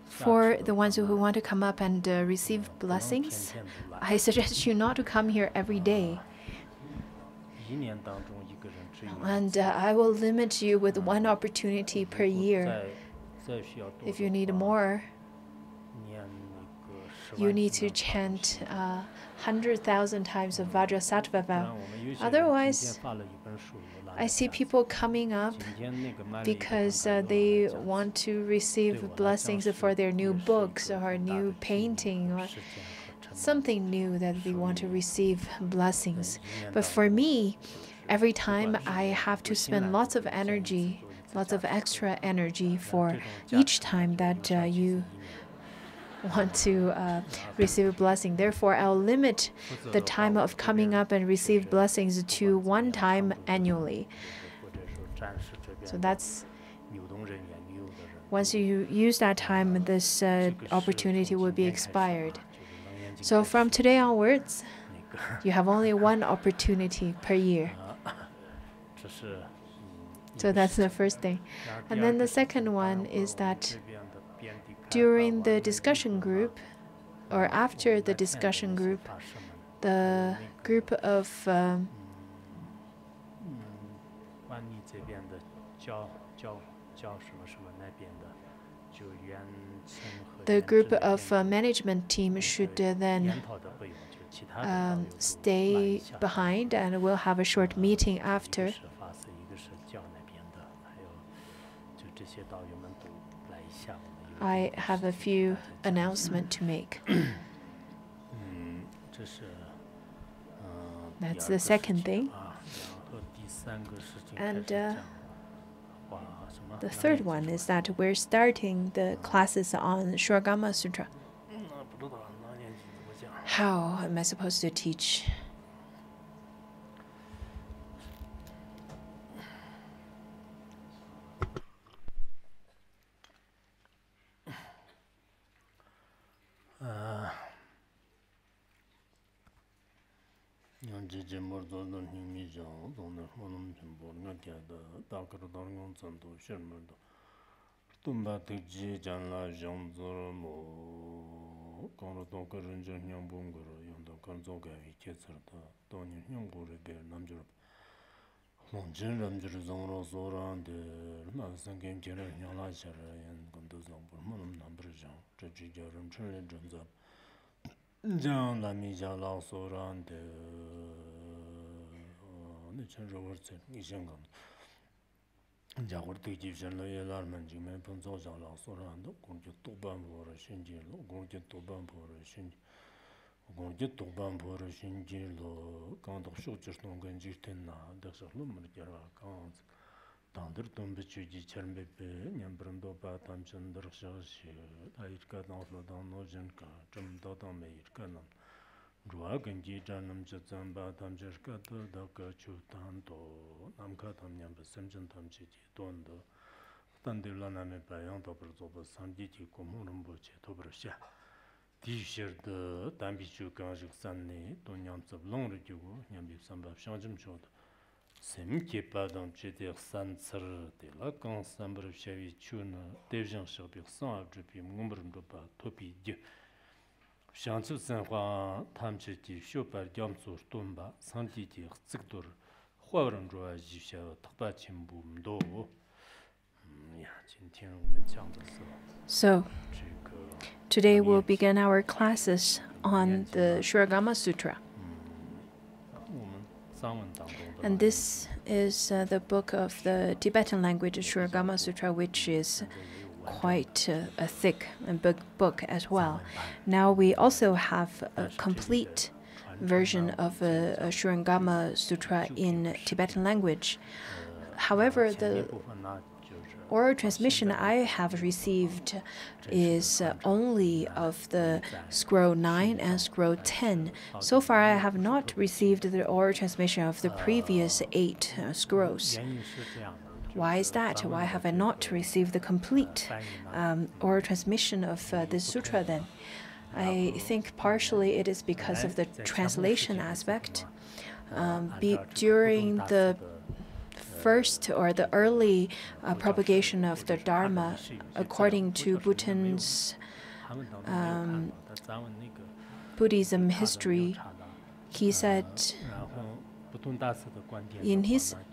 For the ones who want to come up and receive blessings, I suggest you not to come here every day. And I will limit you with one opportunity per year. If you need more, you need to chant 100,000 times of Vajrasattva vow. Otherwise, I see people coming up because they want to receive blessings for their new books or new painting or something new that they want to receive blessings. But for me, every time I have to spend lots of energy, lots of extra energy for each time that you want to receive a blessing. Therefore, I'll limit the time of coming up and receive blessings to one time annually. So that's, once you use that time, this opportunity will be expired. So from today onwards, you have only one opportunity per year. So that's the first thing. And then the second one is that during the discussion group, or after the discussion group, the group of management team should then stay behind, and we'll have a short meeting after. I have a few announcements to make. That's the second thing. And the third one is that we're starting the classes on Surangama Sutra. How am I supposed to teach? So, today we'll begin our classes on the Surangama Sutra. And this is the book of the Tibetan language, Surangama Sutra, which is quite a thick and big book as well. Now we also have a complete version of a Surangama Sutra in Tibetan language. However, the oral transmission I have received is only of the scroll 9 and scroll 10. So far, I have not received the oral transmission of the previous 8 scrolls. Why is that? Why have I not received the complete oral transmission of this sutra then? I think partially it is because of the translation aspect. During the first or the early propagation of the Dharma, according to Bhutan's Buddhism history, he said,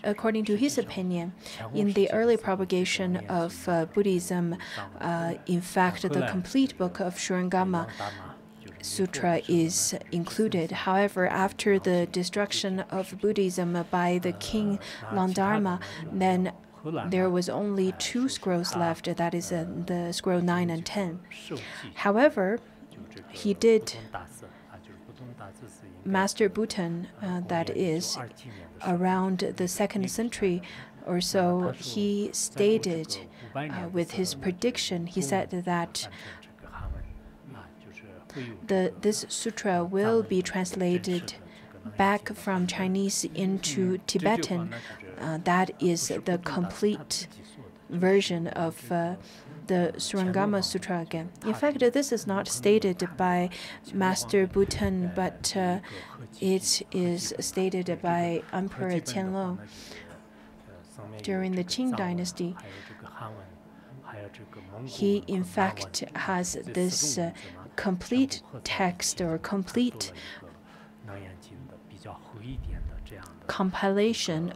according to his opinion, in the early propagation of Buddhism, in fact, the complete book of Surangama Sutra is included. However, after the destruction of Buddhism by the king Landharma, then there was only 2 scrolls left, that is the scroll 9 and 10. However, he did Master Bhutan, that is, around the 2nd century or so, he stated with his prediction, he said that this sutra will be translated back from Chinese into Tibetan. That is the complete version of the Surangama Sutra again. In fact, this is not stated by Master Bhutan, but it is stated by Emperor Qianlong during the Qing dynasty. He, in fact, has this complete text or complete compilation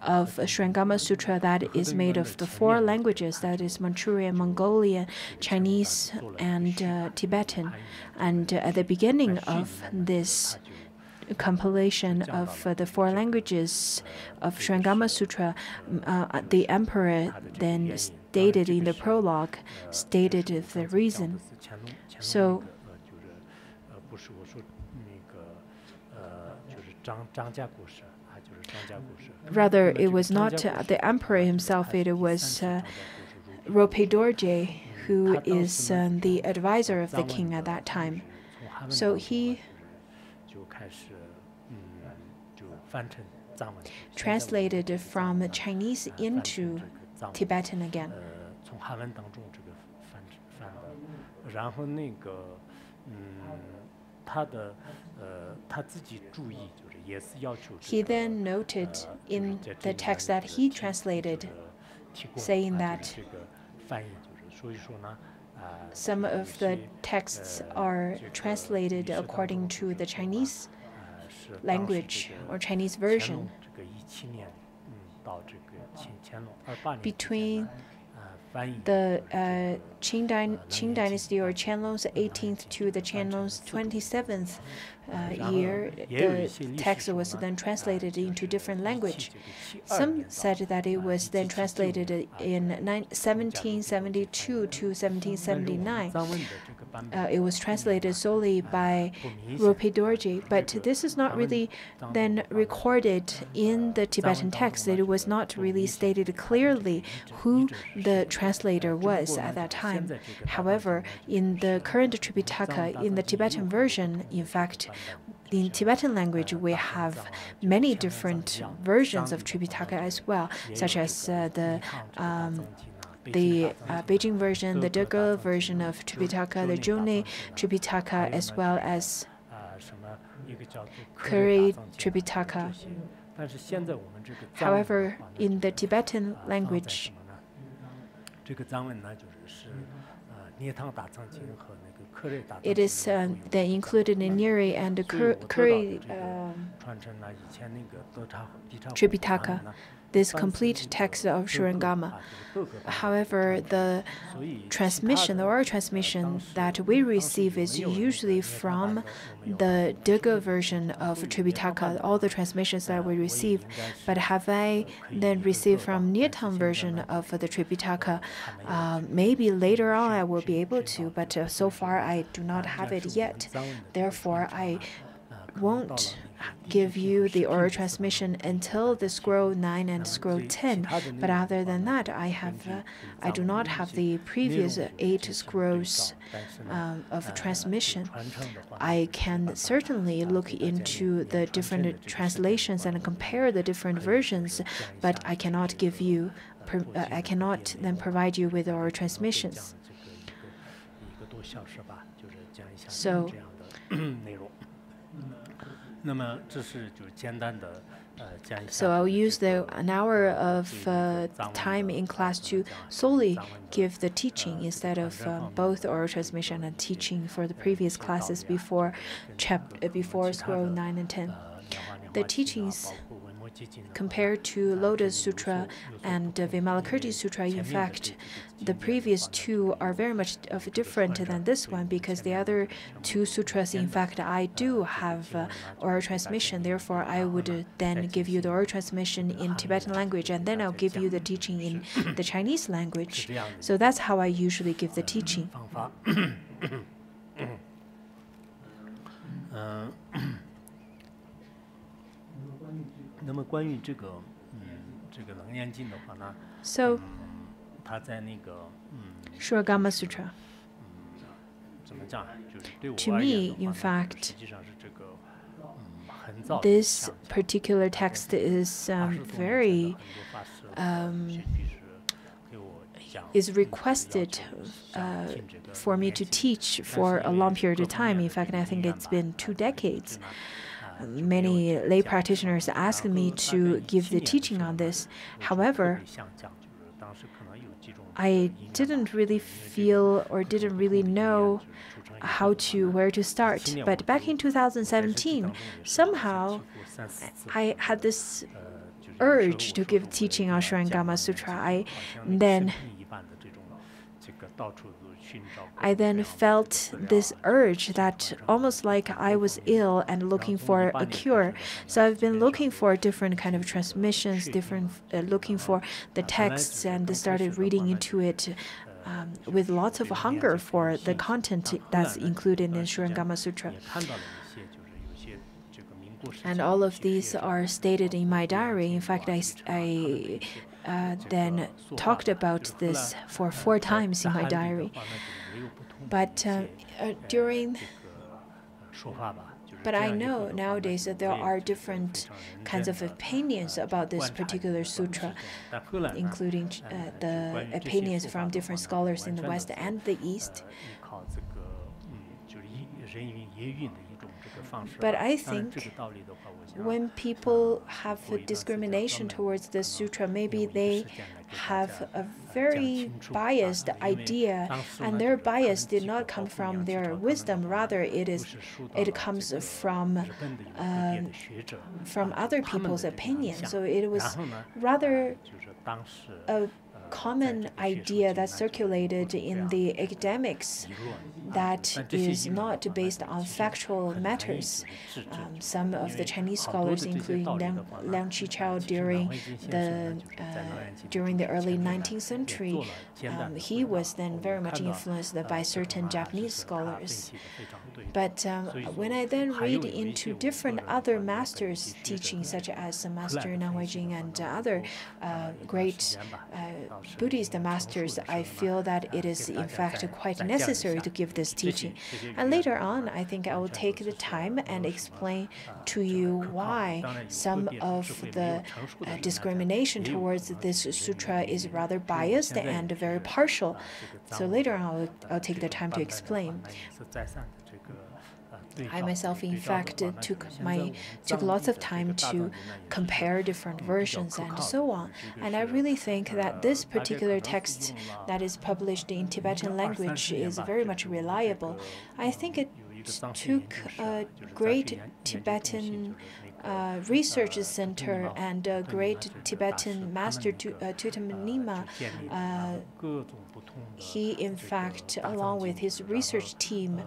of Surangama Sutra that is made of the 4 languages, that is Manchurian, Mongolian, Chinese, and Tibetan. And at the beginning of this compilation of the 4 languages of Surangama Sutra, the emperor then stated in the prologue, stated the reason. So, rather, it was not the emperor himself, it was Rope Dorje, who is the advisor of the king at that time. So he translated from Chinese into Tibetan again. He then noted in the text that he translated, saying that some of the texts are translated according to the Chinese language or Chinese version. Between the Qing dynasty or Qianlong's 18th to the Qianlong's 27th year, the text was then translated into different language. Some said that it was then translated in 1772 to 1779. It was translated solely by Rope Dorje, but this is not really then recorded in the Tibetan text. It was not really stated clearly who the translator was at that time. However, in the current Tripitaka, in the Tibetan version, in fact, in Tibetan language, we have many different versions of Tripitaka as well, such as the Beijing version, the Dege version of Tripitaka, the June Tripitaka, as well as Kuri Tripitaka. However, in the Tibetan language, it is then included in Niri and the Kuri Tripitaka, this complete text of Surangama. However, the transmission, the oral transmission that we receive is usually from the Dege version of Tripitaka, all the transmissions that we receive. But have I then received from Nietang version of the Tripitaka? Maybe later on I will be able to, but so far I do not have it yet. Therefore, I won't give you the oral transmission until the scroll 9 and scroll 10. But other than that, I do not have the previous 8 scrolls of transmission. I can certainly look into the different translations and compare the different versions, but I cannot give you. I cannot then provide you with oral transmissions. So. So I'll use an hour of time in class to solely give the teaching instead of both oral transmission and teaching for the previous classes before scroll 9 and 10. The teachings compared to Lotus Sutra and Vimalakirti Sutra, in fact, the previous 2 are very much different than this one, because the other 2 sutras, in fact, I do have oral transmission. Therefore, I would then give you the oral transmission in Tibetan language, and then I'll give you the teaching in the Chinese language. So that's how I usually give the teaching. So, Surangama Sutra. To me, in fact, this particular text is is requested for me to teach for a long period of time. In fact, I think it's been 2 decades. Many lay practitioners asked me to give the teaching on this. However, I didn't really feel or didn't really know where to start. But back in 2017, somehow I had this urge to give teaching on Surangama Sutra. I then felt this urge that almost like I was ill and looking for a cure. So I've been looking for different kind of transmissions, looking for the texts, and started reading into it with lots of hunger for the content that's included in Surangama Sutra. And all of these are stated in my diary. In fact, I then talked about this for 4 times in my diary. But I know nowadays that there are different kinds of opinions about this particular sutra, including the opinions from different scholars in the West and the East. But I think when people have a discrimination towards the sutra, maybe they have a very biased idea, and their bias did not come from their wisdom. Rather, it comes from other people's opinion. So it was rather a common idea that circulated in the academics that is not based on factual matters. Some of the Chinese scholars, including Liang Qichao during the early 19th century, he was then very much influenced by certain Japanese scholars. But when I then read into different other masters' teaching, such as Master Nanhui Jing and other great Buddhist masters, I feel that it is in fact quite necessary to give this teaching. And later on, I think I will take the time and explain to you why some of the discrimination towards this sutra is rather biased and very partial. So later on, I'll take the time to explain. I myself, in fact, took lots of time to compare different versions and so on. And I really think that this particular text that is published in Tibetan language is very much reliable. I think it took a great Tibetan research center and a great Tibetan master, Tutamnima. He, in fact, along with his research team,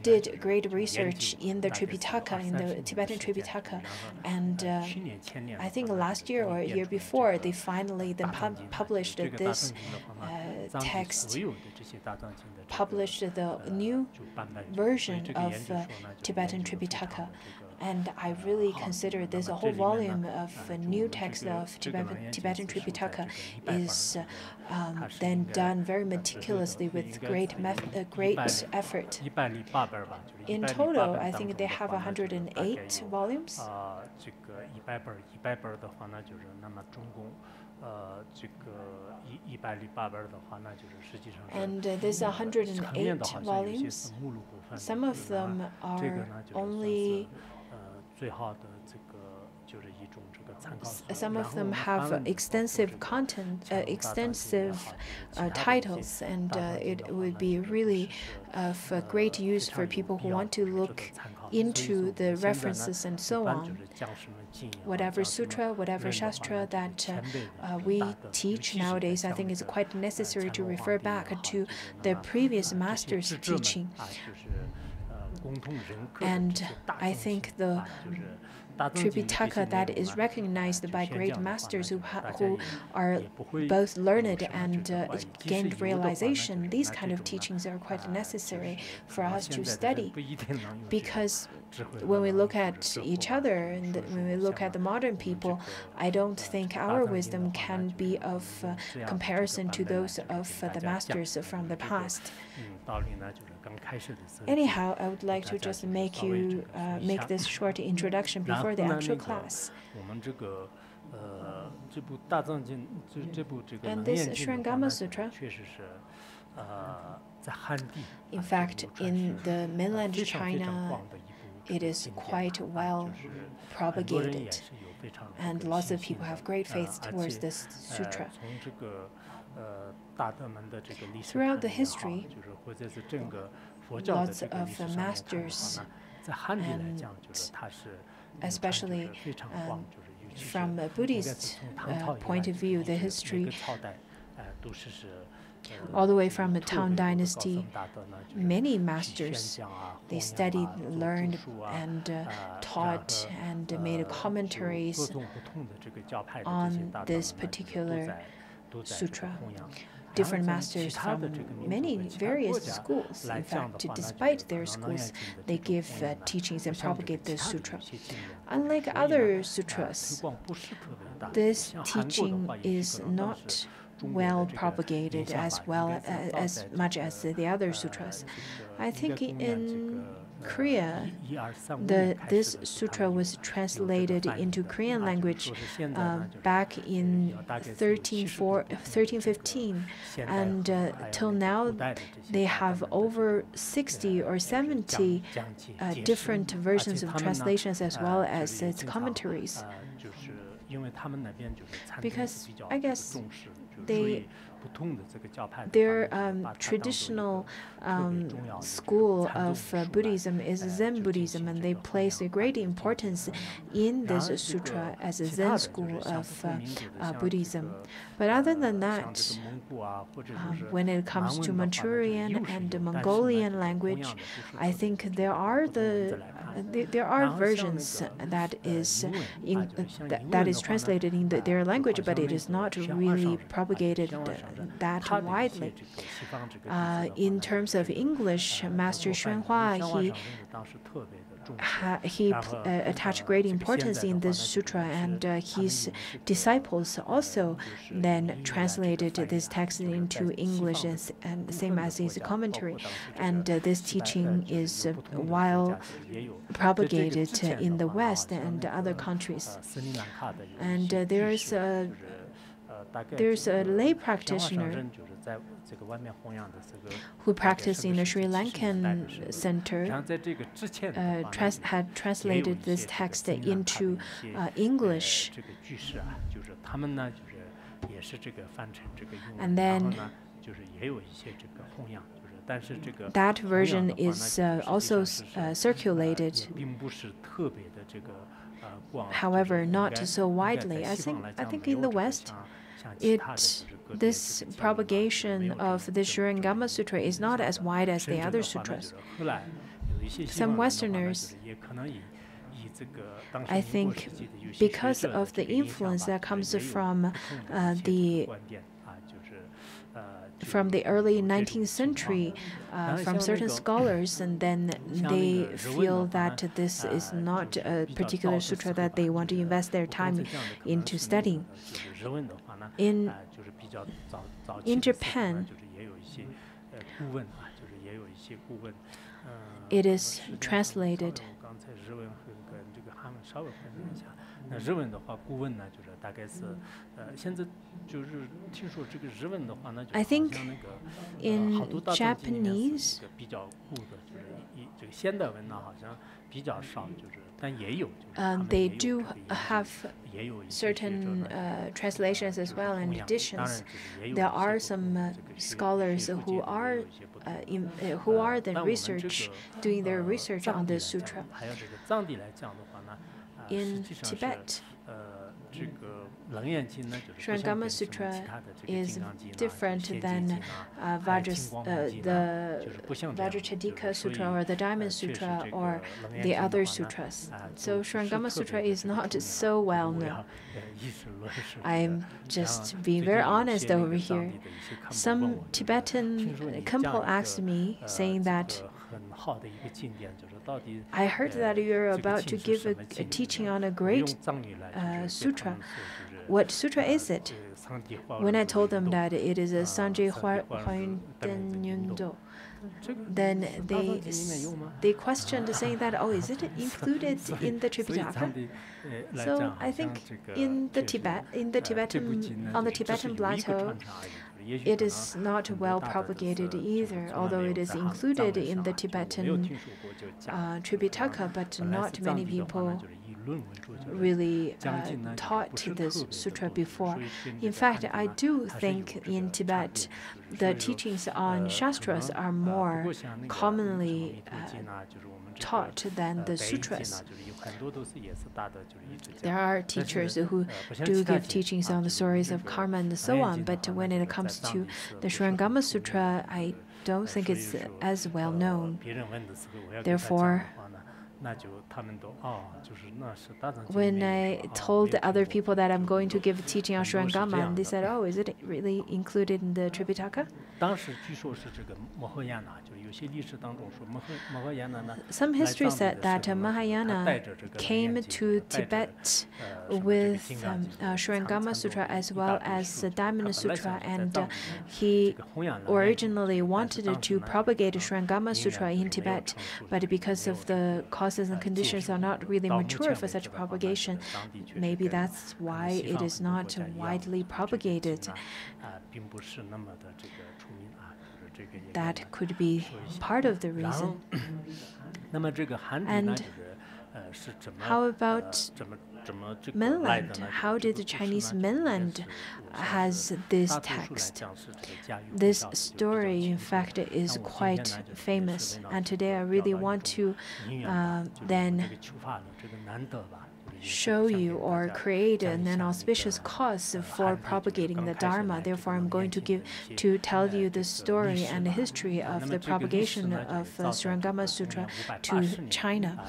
did great research in the Tripitaka, in the Tibetan Tripitaka, and I think last year or a year before, they finally then published this text, published the new version of Tibetan Tripitaka. And I really consider this a whole volume of a new text of Tibetan Tripitaka is then done very meticulously with great effort. In total, I think they have 108 volumes. And these 108 volumes, some of them are only some of them have extensive content, extensive titles, and it would be really of great use for people who want to look into the references and so on. Whatever sutra, whatever shastra that we teach nowadays, I think it's quite necessary to refer back to the previous master's teaching. And I think the Tripitaka that is recognized by great masters who are both learned and gained realization, these kind of teachings are quite necessary for us to study. Because when we look at each other and when we look at the modern people, I don't think our wisdom can be of comparison to those of the masters from the past. Anyhow, I would like to just make this short introduction before the actual class. And this Surangama Sutra, in fact, in the mainland China, it is quite well propagated, and lots of people have great faith towards this sutra. Throughout the history, lots of masters, and especially from a Buddhist point of view, the history, all the way from the Tang Dynasty, many masters, they studied, learned, and taught and made commentaries on this particular sutra. Different masters from many various schools. In fact, despite their schools, they give teachings and propagate the sutra. Unlike other sutras, this teaching is not well propagated as much as the other sutras. I think in Korea, this sutra was translated into Korean language back in 1315, and till now they have over 60 or 70 different versions of translations as well as its commentaries. Because I guess their traditional school of Buddhism is Zen Buddhism, and they place a great importance in this sutra as a Zen school of Buddhism. But other than that, when it comes to Manchurian and Mongolian language, I think there are versions that is translated in their language, but it is not really propagated that widely. In terms of English, Master Xuanhua, he attached great importance in this sutra, and his disciples also then translated this text into English, and same as his commentary. And this teaching is well propagated in the West and other countries. And there's a lay practitioner who practiced in the Sri Lankan center, had translated this text into English. And then that version is also circulated, however, not so widely. I think in the West, it this propagation of the Surangama Sutra is not as wide as the other sutras. Some Westerners, I think, because of the influence that comes from the early 19th century, from certain scholars, and then they feel that this is not a particular sutra that they want to invest their time into studying. In Japan, it is translated. I think in Japanese, they do have certain translations as well and editions. There are some scholars who are doing their research on this sutra. In Tibet, Surangama Sutra is different than the Vajrachandika Sutra or the Diamond Sutra or the other sutras. So Surangama Sutra is not so well known. I'm just being very honest over here. Some Tibetan Khenpo asked me, saying that, I heard that you're about to give a teaching on a great sutra. What sutra is it? When I told them that it is a Sanje Huayun Nyundo, then they questioned, saying that, oh, is it included in the Tripitaka? So I think on the Tibetan plateau, it is not well propagated either, although it is included in the Tibetan Tripitaka, but not many people really taught this sutra before. In fact, I do think in Tibet, the teachings on Shastras are more commonly taught than the sutras. There are teachers who do give teachings on the stories of karma and so on, but when it comes to the Surangama Sutra, I don't think it's as well known. Therefore, when I told other people that I'm going to give a teaching on Surangama, they said, oh, is it really included in the Tripitaka? Some history said that Mahayana came to Tibet with Surangama Sutra as well as the Diamond Sutra, and he originally wanted to propagate Surangama Sutra in Tibet, but because of the causes and conditions are not really mature for such propagation, maybe that's why it is not widely propagated. That could be part of the reason. And how about mainland? How did the Chinese mainland has this text? This story, in fact, is quite famous. And today I really want to then show you or create an auspicious cause for propagating the Dharma. Therefore, I'm going to tell you the story and the history of the propagation of Surangama Sutra to China.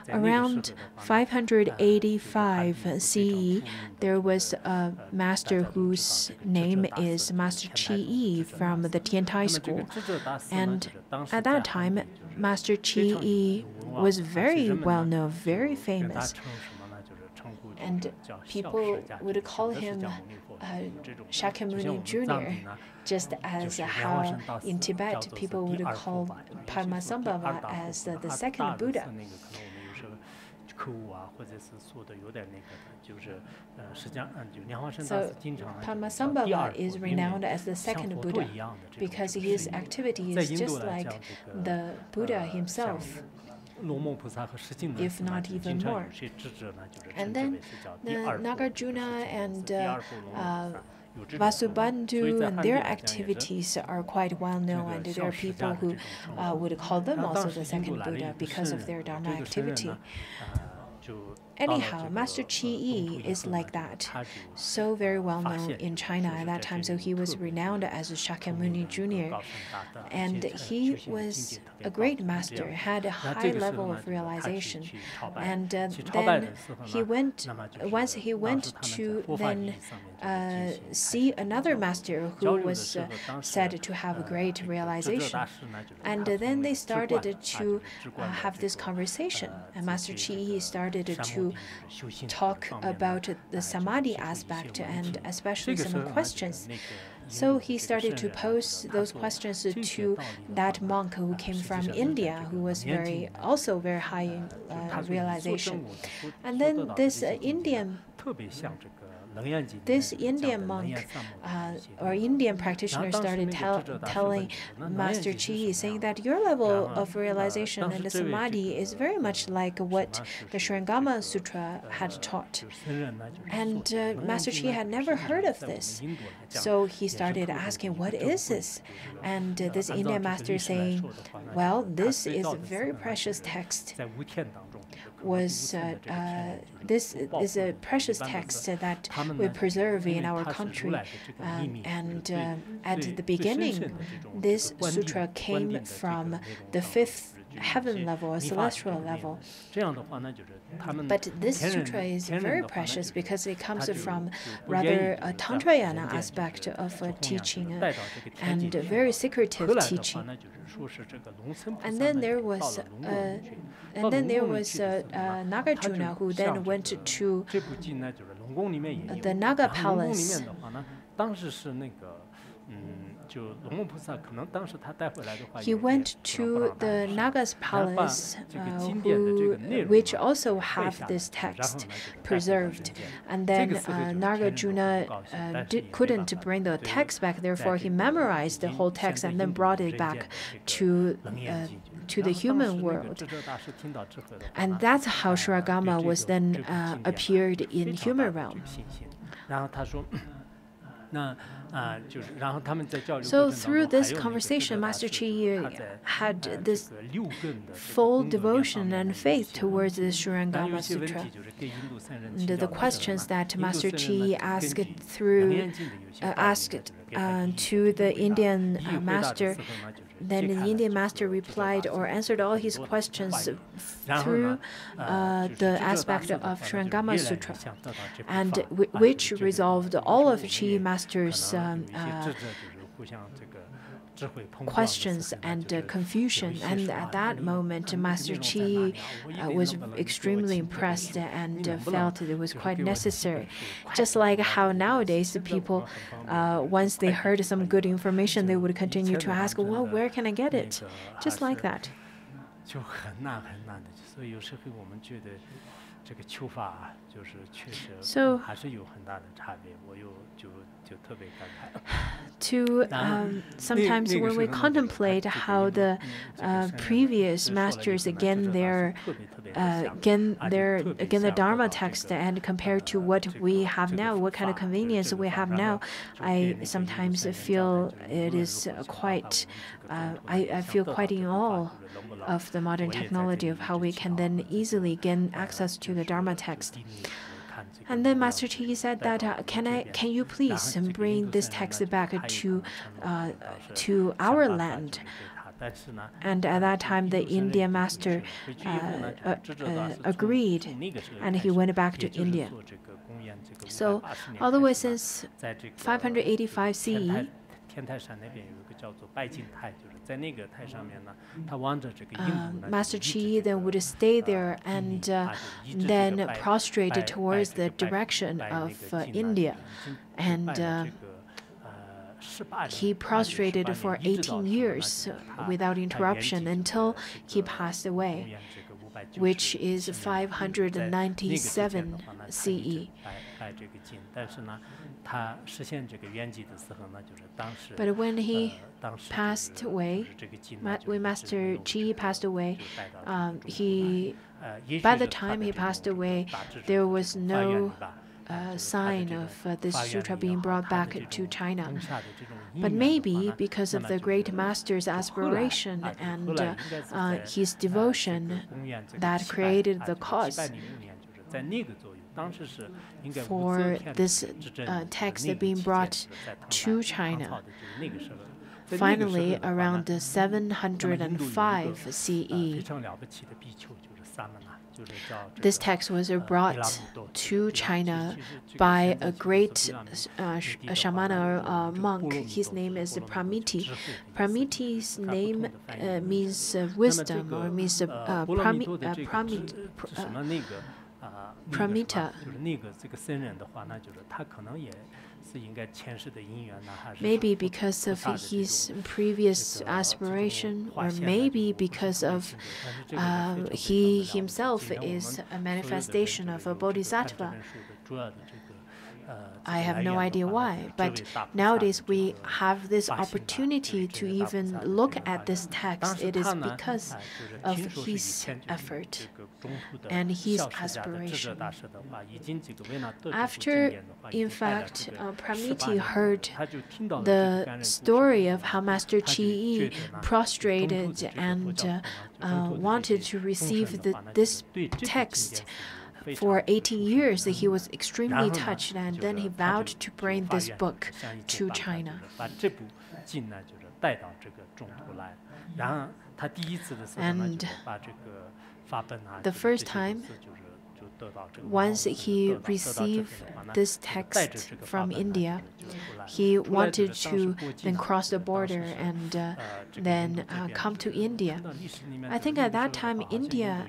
Around 585 CE, there was a master whose name is Master Qi Yi from the Tiantai school. And at that time, Master Qi Yi was very well known, very famous. And people would call him Shakyamuni Jr., just as how in Tibet people would call Padmasambhava as the second Buddha. So Padmasambhava is renowned as the second Buddha because his activity is just like the Buddha himself, if not even more. And then the Nagarjuna and Vasubandhu and their activities are quite well known, and there are people who would call them also the second Buddha because of their Dharma activity. anyhow, Master Qi Yi is like that, so very well known in China at that time. So he was renowned as Shakyamuni Jr. And he was a great master, had a high level of realization. And then he went, once he went to then see another master who was said to have a great realization. And then they started to have this conversation. And Master Qi Yi started to talk about the samadhi aspect and especially some questions. So he started to pose those questions to that monk who came from India, who was also very high in realization. And then this Indian monk or Indian practitioner started telling Master Qi, saying that your level of realization and the samadhi is very much like what the Surangama Sutra had taught. And Master Qi had never heard of this. So he started asking, what is this? And this Indian master saying, well, this is a very precious text. This is a precious text that we preserve in our country. And at the beginning, this sutra came from the fifth heaven level, a celestial level. But this sutra is very precious because it comes from rather a Tantrayana aspect of teaching and very secretive teaching. And then there was Nagarjuna, who then went to the Naga palace. He went to the Naga's palace, which also have this text preserved. And then Nagarjuna couldn't bring the text back, therefore he memorized the whole text and then brought it back to the human world. And that's how Surangama was then appeared in human realm. So through this conversation, Master Qi had this full devotion and faith towards the Surangama Sutra. And the questions that Master Qi asked to the Indian master, then the Indian master replied or answered all his questions through the aspect of Surangama Sutra, and which resolved all of Qi master's questions and confusion. And at that moment, Master Qi was extremely impressed and felt it was quite necessary. Just like how nowadays the people, once they heard some good information, they would continue to ask, well, where can I get it? Just like that. So, sometimes when we contemplate how the previous masters again the Dharma text and compared to what we have now, what kind of convenience we have now, I sometimes feel it is quite. I feel quite in awe of the modern technology of how we can then easily gain access to the Dharma text. And then Master Qi said that, can you please bring this text back to our land? And at that time, the Indian master agreed, and he went back to India. So all the way since 585 CE, Master Qi then would stay there and then prostrate towards the direction of India. And he prostrated for 18 years without interruption until he passed away, which is 597 CE. But when he passed away, when Master Qi passed away, by the time he passed away, there was no sign of this sutra being brought back to China. But maybe because of the great master's aspiration and his devotion that created the cause. for this text being brought to China. Finally, around 705 CE, this text was brought to China by a great shamana monk. His name is Pramiti. Pramiti's name means wisdom, or means Pramita. Maybe because of his previous aspiration, or maybe because of he himself is a manifestation of a bodhisattva. I have no idea why, but nowadays we have this opportunity to even look at this text. It is because of his effort and his aspiration. After, in fact, Pramiti heard the story of how Master Qi prostrated and wanted to receive this text, for 18 years, he was extremely touched, and then he vowed to bring this book to China. And the first time, once he received this text from India, he wanted to then cross the border and then come to India. I think at that time, India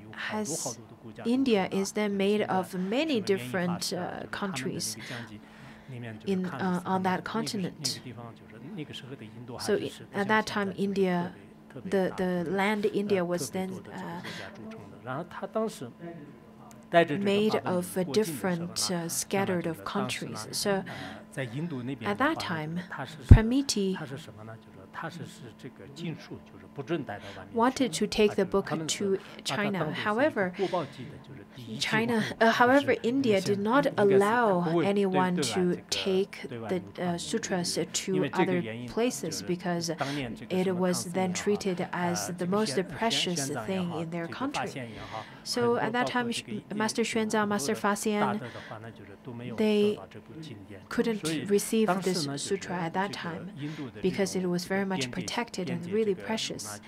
is then made of many different countries on that continent. So at that time, India, the land India was then made of different scattered of countries. So at that time, Pramiti wanted to take the book to China. However, India did not allow anyone to take the sutras to other places because it was then treated as the most precious thing in their country. So at that time, Master Xuanzang, Master Faxian, they couldn't receive this sutra at that time because it was very much protected and really precious.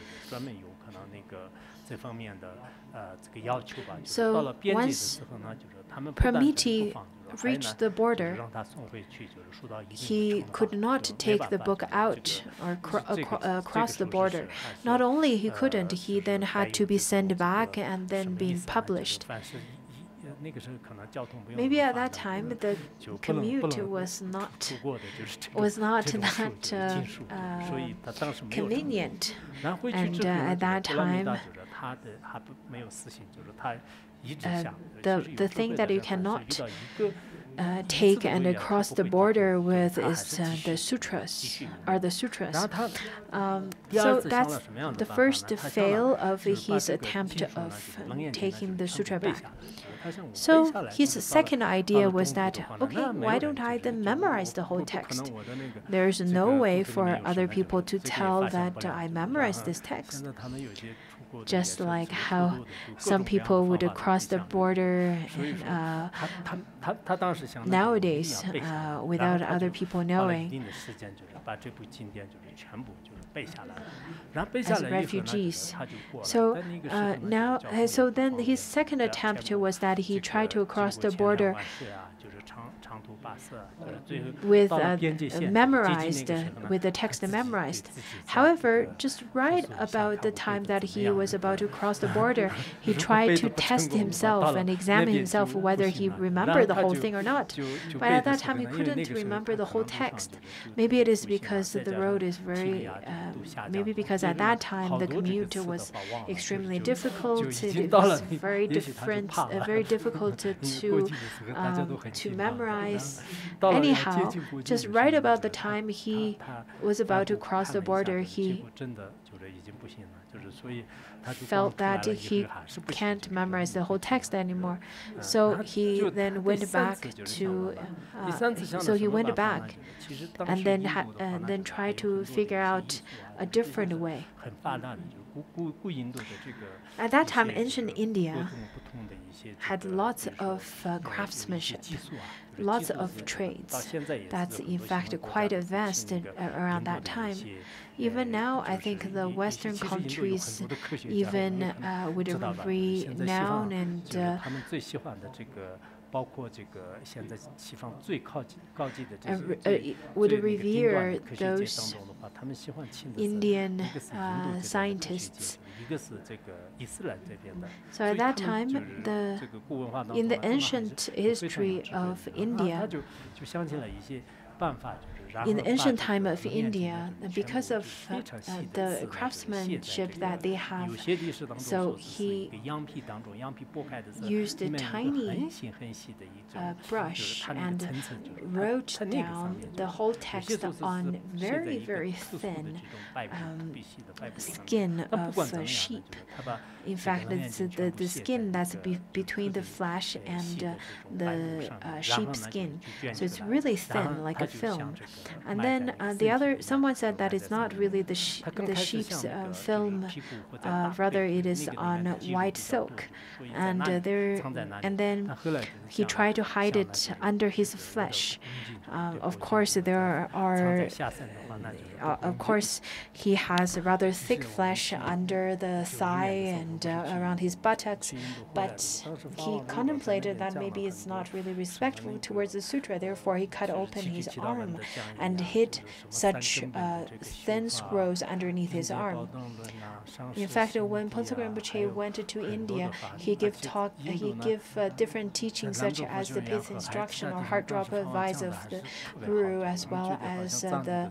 So once Pramiti reached the border, he could not take the book out or cross the border. Not only he couldn't, he then had to be sent back and then being published. Maybe at that time the commute was not that convenient, and at that time the thing that you cannot take and cross the border with is the sutras. So that's the first fail of his attempt of taking the sutra back. So his second idea was that, okay, why don't I then memorize the whole text? There's no way for other people to tell that I memorized this text. Just like how some people would cross the border nowadays without other people knowing, as refugees. So so then his second attempt was that he tried to cross the border with the text memorized. However, just right about the time that he was about to cross the border, he tried to test himself and examine himself whether he remembered the whole thing or not. But at that time, he couldn't remember the whole text. Maybe it is because the road is maybe because at that time the commute was extremely difficult. It was very difficult to memorize. Anyhow, just right about the time he was about to cross the border, he felt that he can't memorize the whole text anymore. So he then went back and then tried to figure out a different way. At that time, ancient India had lots of craftsmanship, lots of trades. That's in fact quite advanced around that time. Even now, I think the Western countries, even with renown and would revere those Indian scientists. So at that time, in the ancient history of India, in the ancient time of India, because of the craftsmanship that they have, so he used a tiny brush and wrote down the whole text on very, very thin skin of sheep. In fact, the skin that's between the flesh and the sheep skin. So it's really thin, like a film. And then someone said that it's not really the sheep's film, rather it is on white silk. And then he tried to hide it under his flesh. Of course, he has rather thick flesh under the thigh and around his buttocks, but he contemplated that maybe it's not really respectful towards the sutra. Therefore, he cut open his arm and hid such thin scrolls underneath his arm. In fact, when Phuntsog Rinpoche went to India, he gave different teachings such as the Pith Instruction or Heart Drop Advice of the Guru, as well as the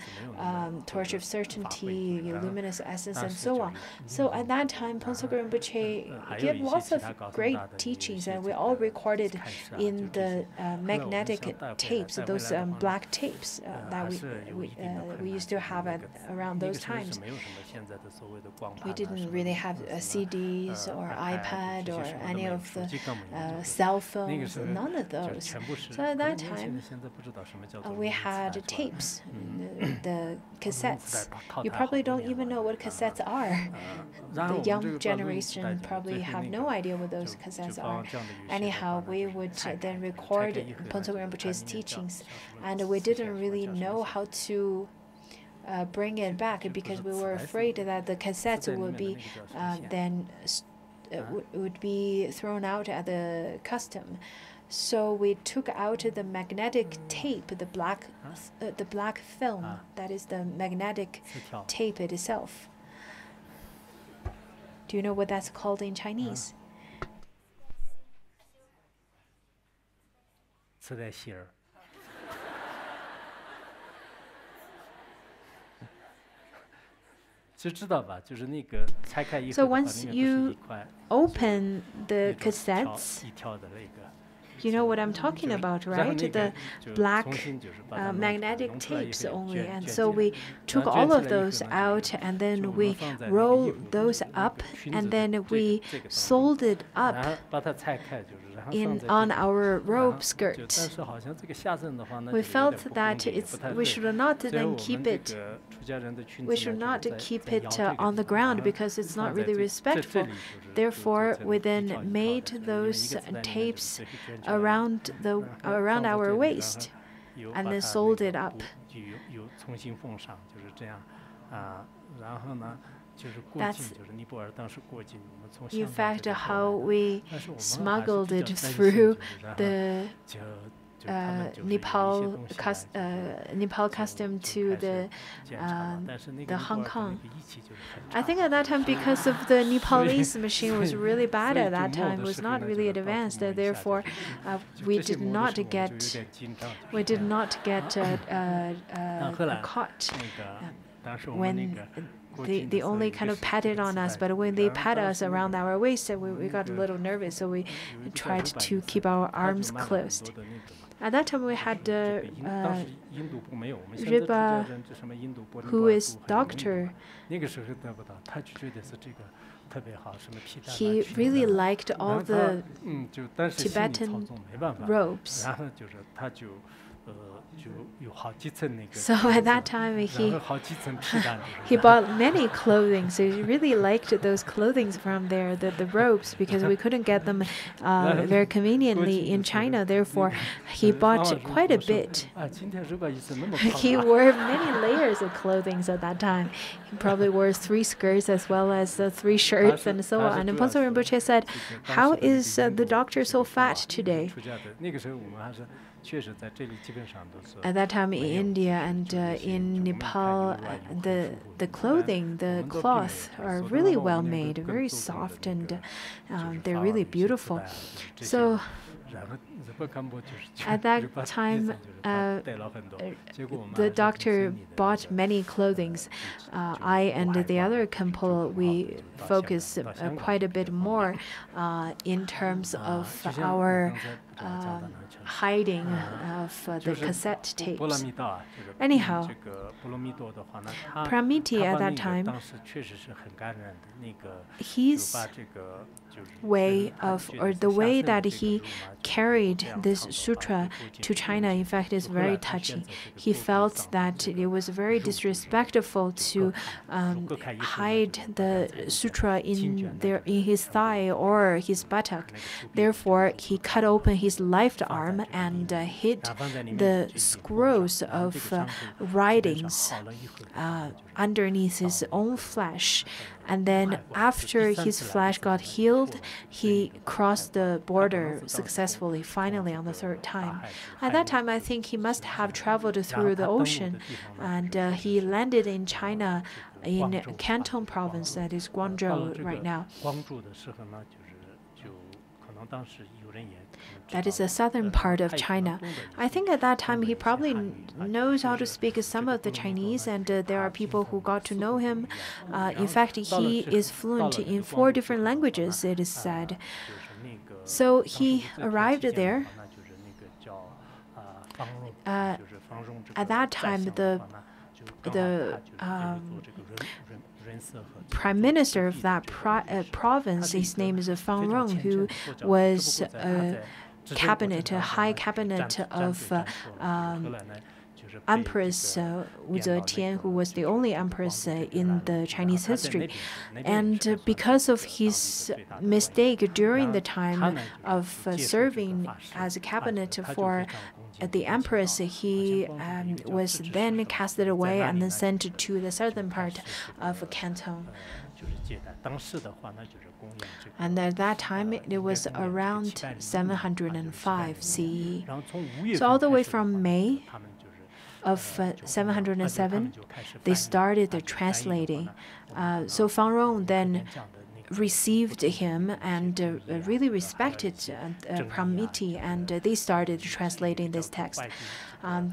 Torch of Certainty, Luminous Essence, and so on. So at that time, Phuntsog Rinpoche gave lots of great teachings, and we all recorded in the magnetic tapes, those black tapes that we used to have around those times. We didn't really have CDs or iPad or any of the cell phones, none of those. So at that time, we had tapes, the cassettes. You probably don't even know what cassettes are. The young generation probably have no idea what those cassettes are. Anyhow, we would then record Phuntsog Rinpoche's teachings, and we didn't really know how to bring it back because we were afraid that the cassettes would be would be thrown out at the custom. So we took out the magnetic tape, the black film, that is the magnetic tape itself. Do you know what that's called in Chinese? So once you open the cassettes, you know what I'm talking about, right? The black magnetic tapes only. And so we took all of those out, and then we rolled those up, and then we soldered up on our robe skirt. We felt that we should not then keep it. We should not keep it on the ground because it's not really respectful. Therefore, we then made those tapes around our waist and then soldered up. That's in fact how we smuggled it through the Nepal custom to the Hong Kong. I think at that time, because of the Nepalese machine was really bad at that time, was not really advanced. Therefore, we did not get caught when they only kind of patted on us, but when they pat us around our waist, we got a little nervous, so we tried to keep our arms closed. At that time, we had Riba, who is doctor. He really liked all the Tibetan robes. So at that time, he bought many clothing. So he really liked those clothing from there, the robes, because we couldn't get them very conveniently in China. Therefore, he bought quite a bit. He wore many layers of clothing at that time. He probably wore 3 skirts as well as 3 shirts and so on. And Ponzo Rinpoche said, "How is the doctor so fat today?" At that time in India and in Nepal, the clothing, the cloth are really well made, very soft, and they're really beautiful. So at that time, the doctor bought many clothings. I and the other Khenpo, we focus quite a bit more in terms of our hiding of the cassette tapes. Anyhow, Pramiti at that time, his way of, or the way that he carried this sutra to China, in fact, is very touching. He felt that it was very disrespectful to hide the sutra in his thigh or his buttock. Therefore, he cut open his left arm and hid the scrolls of writings underneath his own flesh. And then after his flesh got healed, he crossed the border successfully, finally on the 3rd time. At that time, I think he must have traveled through the ocean, and he landed in China in Canton province, that is Guangzhou right now. That is the southern part of China. I think at that time he probably knows how to speak some of the Chinese, and there are people who got to know him. In fact, he is fluent in 4 different languages, it is said. So he arrived there. At that time, the prime minister of that province, his name is Fang Rong, who was a high cabinet of Empress Wu Zetian, who was the only empress in the Chinese history. And because of his mistake during the time of serving as a cabinet for the empress, he was then casted away and then sent to the southern part of Canton. And at that time, it was around 705 CE. So all the way from May of 707, they started translating. So Fang Rong then received him and really respected Pramiti, and they started translating this text.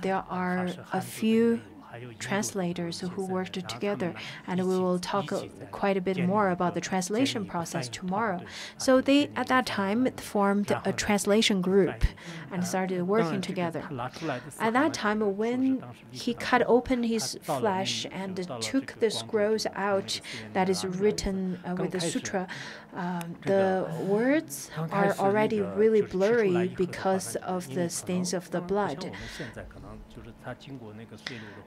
There are a few translators who worked together, and we will talk quite a bit more about the translation process tomorrow. So they, at that time, formed a translation group and started working together. At that time, when he cut open his flesh and took the scrolls out that is written with the sutra, the words are already really blurry because of the stains of the blood.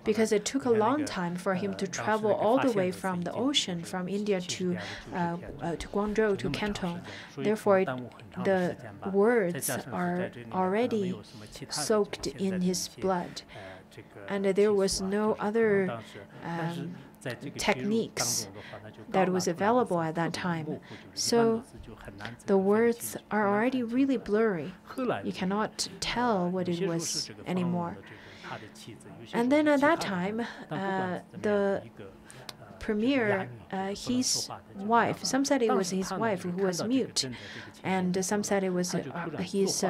Because it took a long time for him to travel all the way from the ocean, from India to Guangzhou, to Canton. Therefore, the words are already soaked in his blood. And there was no other techniques that was available at that time. So the words are already really blurry. You cannot tell what it was anymore. And then at that time, the premier, his wife, some said it was his wife who was mute, and some said it was his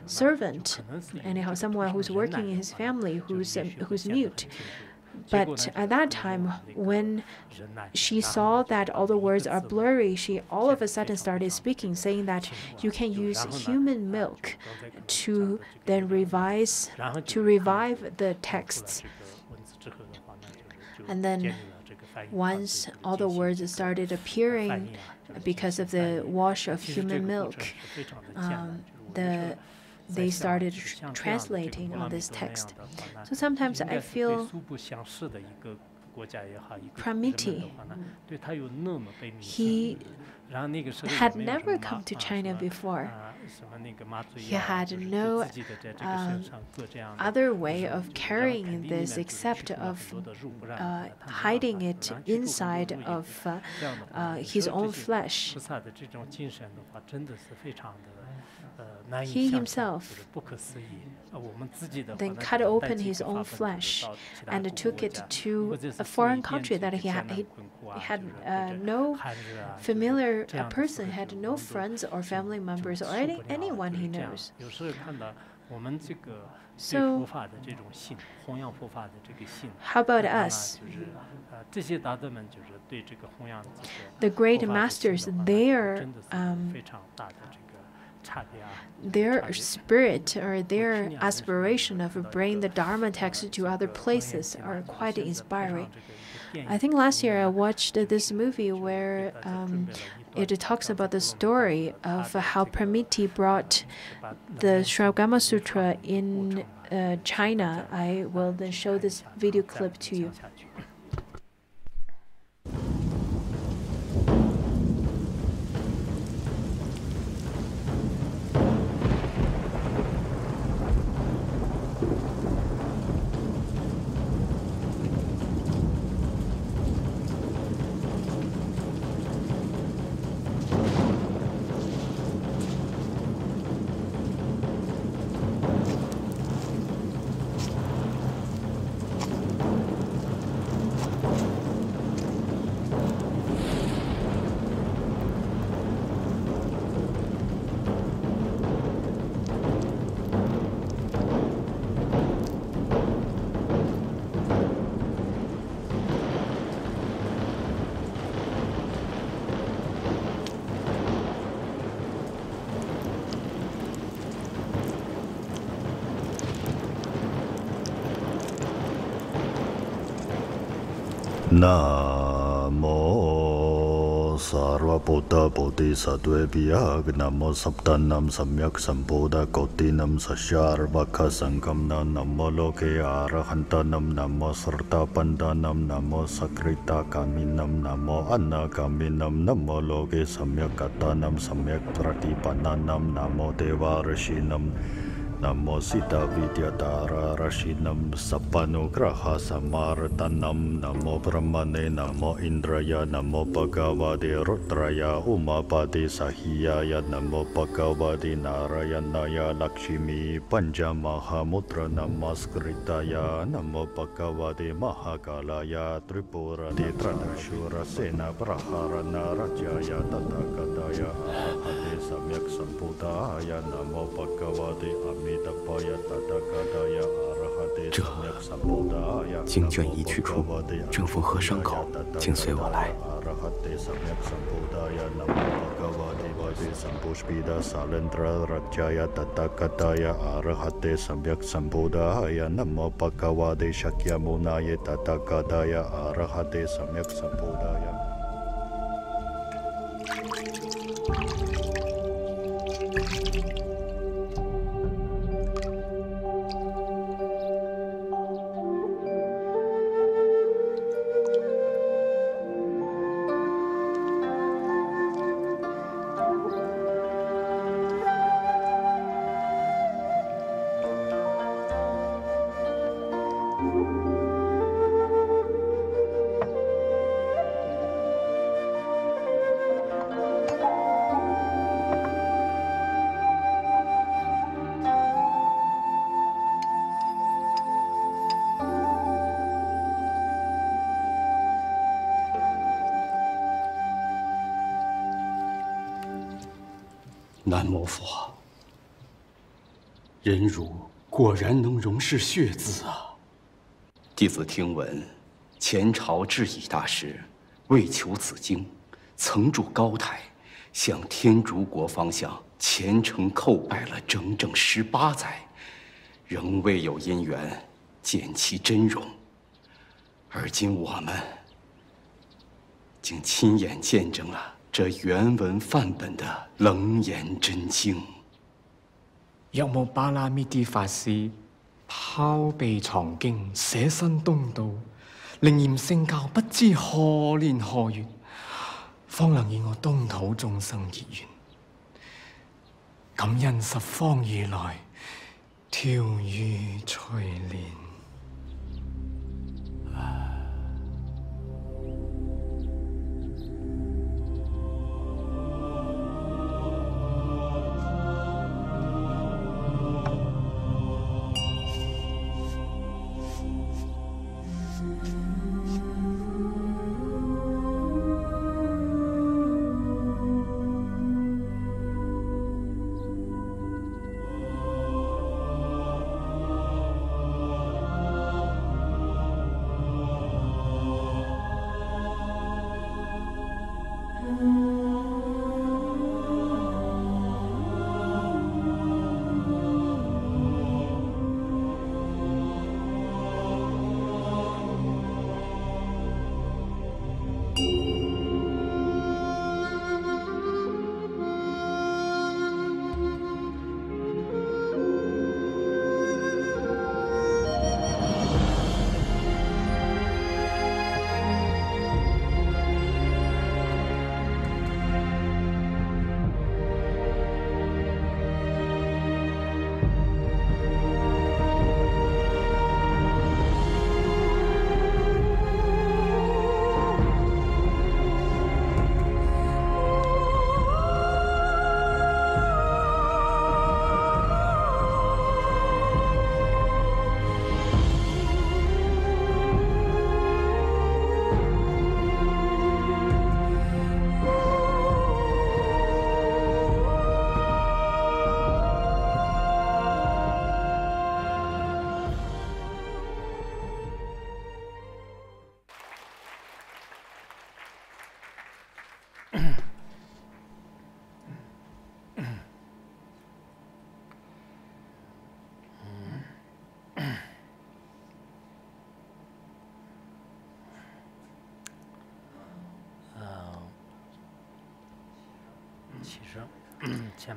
servant, anyhow, someone who's working in his family who's mute. But at that time, when she saw that all the words are blurry, she all of a sudden started speaking, saying that you can use human milk to then revive the texts. And then once all the words started appearing because of the wash of human milk, the they started translating on this text. So sometimes I feel Pramiti, he had never come to China before. He had no other way of carrying this except of hiding it inside of his own flesh. He himself then cut open his own flesh and took it to a foreign country that he had no familiar person, had no friends or family members or anyone he knows. So, how about us? The great masters, their spirit or their aspiration of bringing the Dharma text to other places are quite inspiring. I think last year I watched this movie where it talks about the story of how Pramiti brought the Surangama Sutra in China. I will then show this video clip to you. Namo Sarvabhuta Bodhisattvebhya Namo Saptanam Samyak Sambuddha Kotinam Sasharvaka Sangamna Namo Loke Arahantanam Namo Sartapandanam Namo Sakrita Kaminam Namo Annakaminam Namo Loke Samyak Katanam Samyak Pratipananam Namo Deva Rashinam Namo Sita Vidyadhara Rashinam Sappanugraha Samartanam Namo Brahmane Namo Indraya Namo Bhagavade Rudraya Umapade Sahiyaya Namo Bhagavade Narayanaya Lakshmi Panjamahamudra Namaskritaya Namo Bhagavade Mahakalaya Tripura Tradashura Sena Praharana Rajaya Tathakataya Arahate Samyak Sambuddhaya Namo Bhagavade这经卷一去处，正逢河伤口，请随我来。南无佛，人汝果然能容是血字啊！弟子听闻，前朝智已大师为求此经，曾筑高台，向天竺国方向虔诚叩拜了整整18载，仍未有因缘见其真容。而今我们竟亲眼见证了这原文范本的楞严真经。若無巴拉米啲法師拋臂藏經，捨身東道，令嚴聖教不知何年何月，方能與我東土眾生結緣。感恩十方如來，調御淬煉。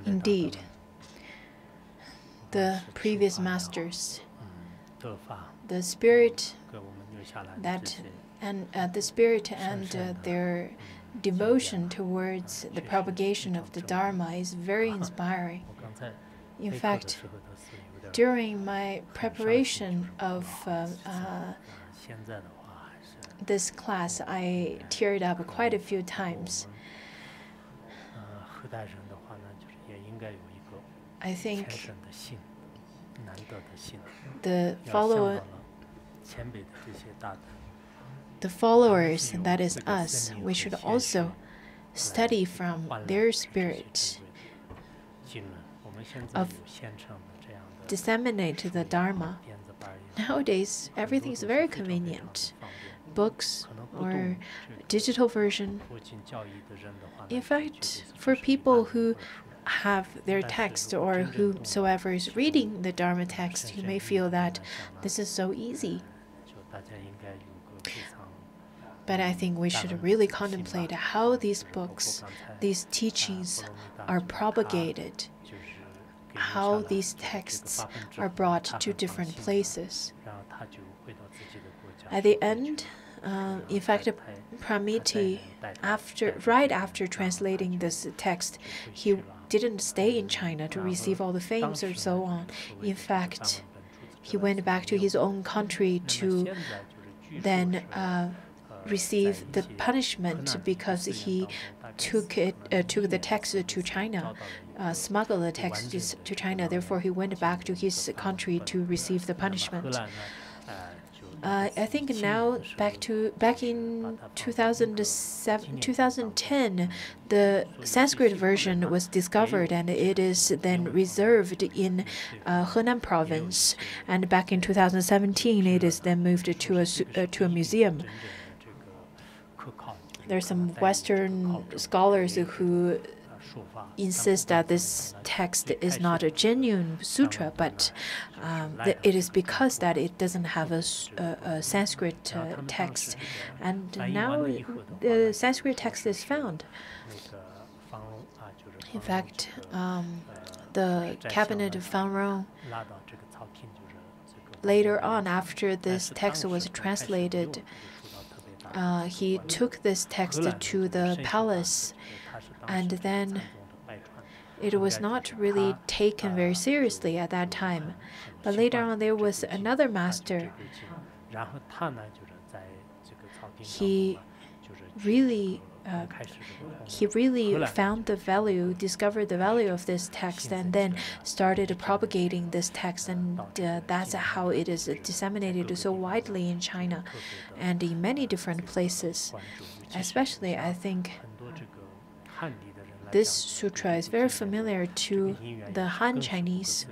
Indeed, the previous masters, the spirit and their devotion towards the propagation of the Dharma is very inspiring. In fact, during my preparation of this class, I teared up quite a few times. I think the followers, that is us, we should also study from their spirit of disseminate the Dharma. Nowadays, everything is very convenient. Books or digital version. In fact, for people who have their text or whosoever is reading the Dharma text, you may feel that this is so easy. But I think we should really contemplate how these books, these teachings are propagated, how these texts are brought to different places. At the end, in fact, Pramiti, right after translating this text, he didn't stay in China to receive all the fames or so on. In fact, he went back to his own country to then receive the punishment because he took the text to China, smuggled the text to China. Therefore, he went back to his country to receive the punishment. I think now back in 2010, the Sanskrit version was discovered and it is then reserved in Henan province. And back in 2017, it is then moved to a museum. There are some Western scholars who insist that this text is not a genuine sutra, but it is because that it doesn't have a Sanskrit text, and now the Sanskrit text is found. In fact, the cabinet of Fangrong. Later on, after this text was translated, he took this text to the palace, and then it was not really taken very seriously at that time. But later on, there was another master. He really found the value, discovered the value of this text, and then started propagating this text, and that's how it is disseminated so widely in China and in many different places. Especially, I think this sutra is very familiar to the Han Chinese.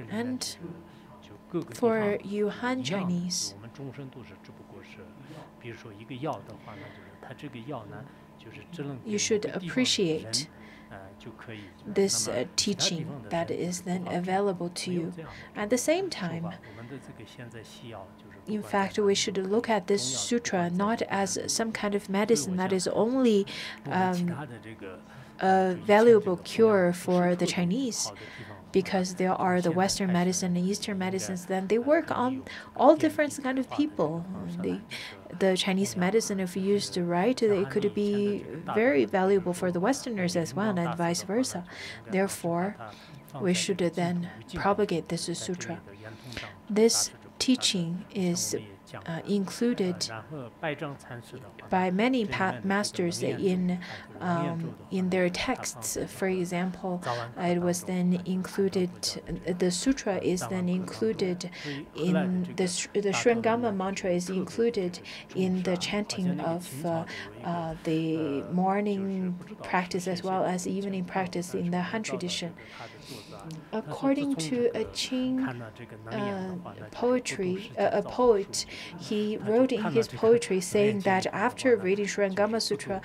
And for you Han Chinese, you should appreciate this teaching that is then available to you. At the same time, in fact, we should look at this sutra not as some kind of medicine that is only a valuable cure for the Chinese, because there are the Western medicine and Eastern medicines. Then they work on all different kind of people. The Chinese medicine, if used right, it could be very valuable for the Westerners as well, and vice versa. Therefore, we should then propagate this sutra. This teaching is included by many masters in their texts. For example, it was then included. The sutra is then included in the Surangama mantra is included in the chanting of the morning practice as well as evening practice in the Han tradition. According to a Qing a poet, he wrote in his poetry saying that after reading Surangama Sutra,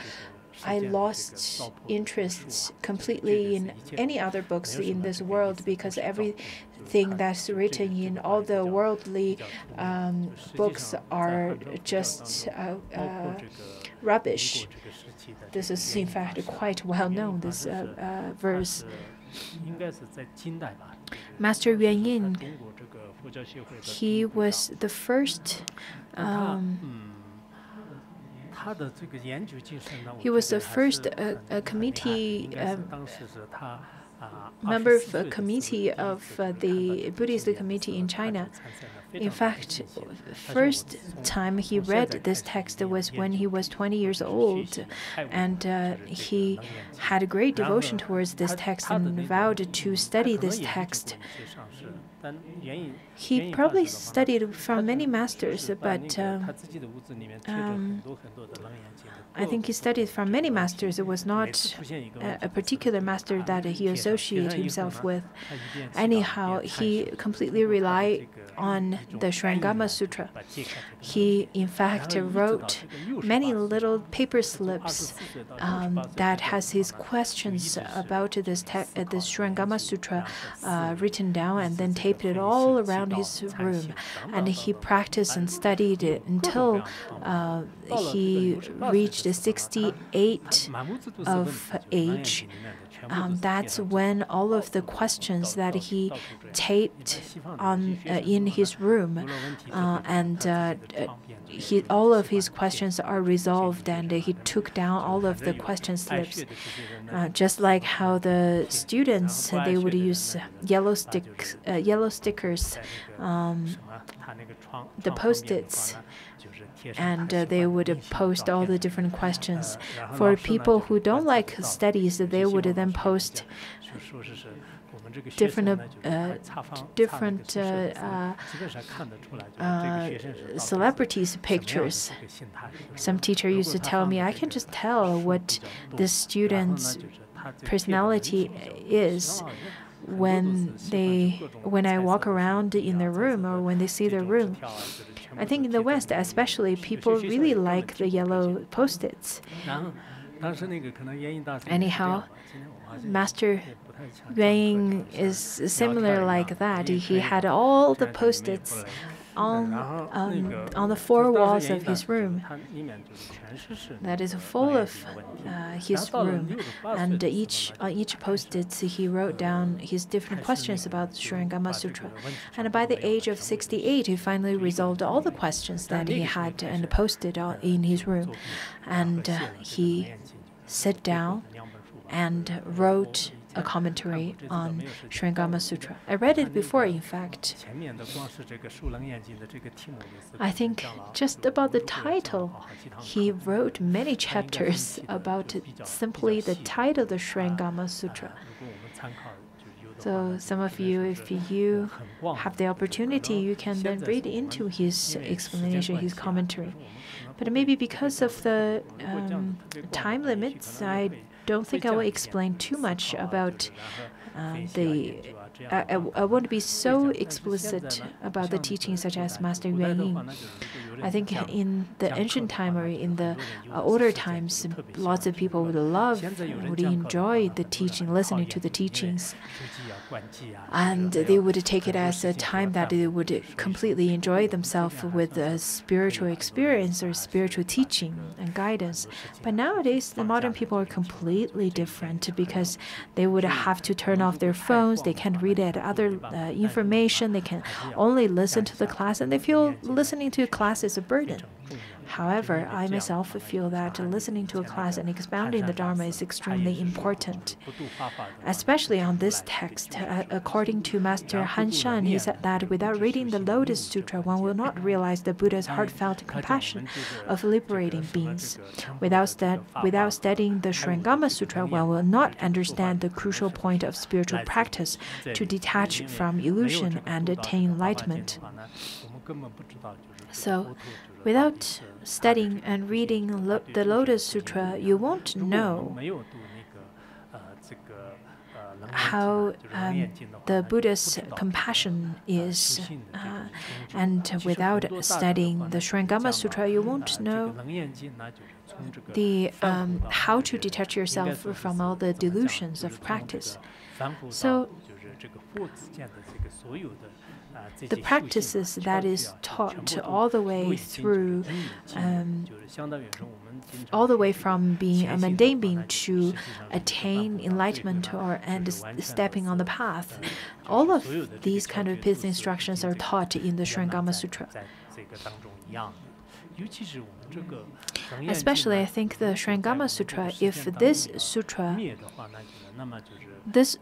I lost interest completely in any other books in this world, because everything that's written in all the worldly books are just rubbish. This is in fact quite well known, this verse. Master Yuan Yin, he was the first committee member of a committee of the Buddhist committee in China. In fact, first time he read this text was when he was 20 years old, and he had a great devotion towards this text and vowed to study this text. He probably studied from many masters, but I think he studied from many masters. It was not a particular master that he associated himself with. Anyhow, he completely relied on the Surangama Sutra. He, in fact, wrote many little paper slips that has his questions about this Surangama Sutra written down, and then taped it all around his room. And he practiced and studied it until he reached 68 of age. That's when all of the questions that he taped on in his room, all of his questions are resolved, and he took down all of the question slips. Just like how the students, they would use yellow stickers, the post-its, and they would post all the different questions. For people who don't like studies, they would then post different celebrities' pictures. Some teacher used to tell me, I can just tell what the student's personality is when I walk around in their room or when they see their room. I think in the West, especially, people really like the yellow post-its. Anyhow, Master Yuan Yin is similar like that. He had all the post-its on the four walls of his room that is full of his room, and on each post-its he wrote down his different questions about Surangama Sutra. And by the age of 68, he finally resolved all the questions that he had and posted in his room. And he sat down and wrote a commentary on Surangama Sutra. I read it before, in fact. I think just about the title, he wrote many chapters about simply the title, the Surangama Sutra. So some of you, if you have the opportunity, you can then read into his explanation, his commentary. But maybe because of the time limits, I don't think I will explain too much about I won't be so explicit about the teachings such as Master Yuan Ying. I think in the ancient time or in the older times, lots of people would enjoy the teaching, listening to the teachings. And they would take it as a time that they would completely enjoy themselves with a spiritual experience or spiritual teaching and guidance. But nowadays, the modern people are completely different because they would have to turn off their phones, they can't read other information, they can only listen to the class, and they feel listening to a class is a burden. However, I myself feel that listening to a class and expounding the Dharma is extremely important. Especially on this text, according to Master Han Shan, he said that without reading the Lotus Sutra, one will not realize the Buddha's heartfelt compassion of liberating beings. Without studying the Surangama Sutra, one will not understand the crucial point of spiritual practice to detach from illusion and attain enlightenment. So, without studying and reading the Lotus Sutra, you won't know how the Buddha's compassion is. And without studying the Surangama Sutra, you won't know how to detach yourself from all the delusions of practice. So, the practices that is taught all the way through, all the way from being a mundane being to attain enlightenment and stepping on the path, all of these kind of business instructions are taught in the Surangama Sutra. Especially, I think the Surangama Sutra, if this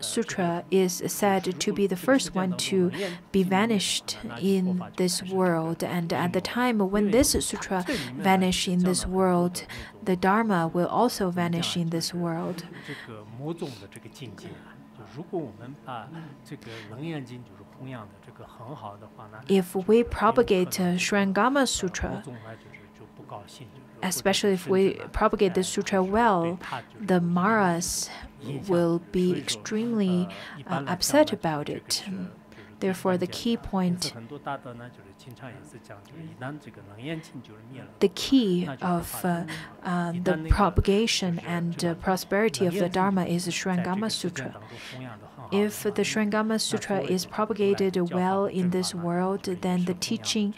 sutra is said to be the first one to be vanished in this world, and at the time when this sutra vanishes in this world, the Dharma will also vanish in this world. If we propagate Surangama Sutra, especially if we propagate the sutra well, the Maras will be extremely upset about it. Therefore, the key point, the key of the propagation and prosperity of the Dharma is the Surangama Sutra. If the Surangama Sutra is propagated well in this world, then the teaching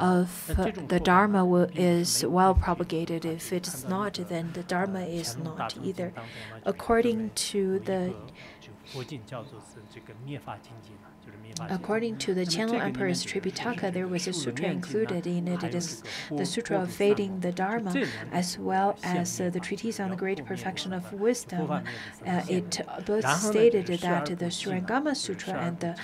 of the Dharma is well propagated. If it's not, then the Dharma is not either. According to the Qianlong Emperor's Tripitaka, there was a sutra included in it. It is the Sutra of Fading the Dharma, as well as the Treatise on the Great Perfection of Wisdom. It both stated that the Surangama Sutra and